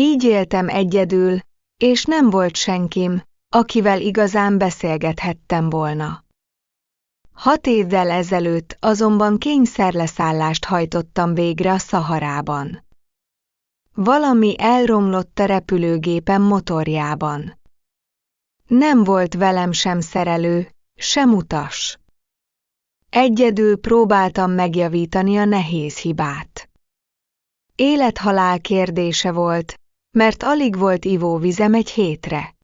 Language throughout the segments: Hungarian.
Így éltem egyedül, és nem volt senkim, akivel igazán beszélgethettem volna. 6 évvel ezelőtt azonban kényszerleszállást hajtottam végre a Szaharában. Valami elromlott a repülőgépem motorjában. Nem volt velem sem szerelő, sem utas. Egyedül próbáltam megjavítani a nehéz hibát. Élet-halál kérdése volt, mert alig volt ivóvizem egy hétre.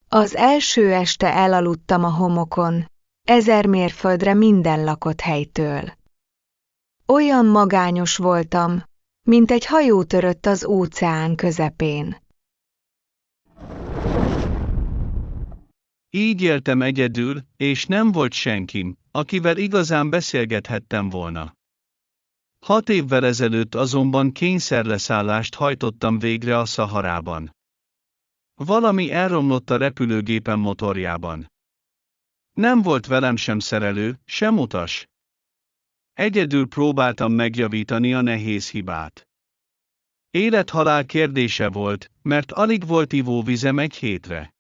Az első este elaludtam a homokon, 1000 mérföldre minden lakott helytől. Olyan magányos voltam, mint egy hajó törött az óceán közepén. Így éltem egyedül, és nem volt senkim, akivel igazán beszélgethettem volna. 6 évvel ezelőtt azonban kényszerleszállást hajtottam végre a Szaharában. Valami elromlott a repülőgépem motorjában. Nem volt velem sem szerelő, sem utas. Egyedül próbáltam megjavítani a nehéz hibát. Élet-halál kérdése volt, mert alig volt ivóvizem egy hétre.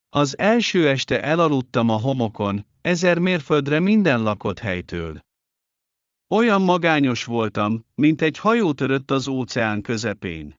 Az első este elaludtam a homokon, 1000 mérföldre minden lakott helytől. Olyan magányos voltam, mint egy hajó törött az óceán közepén.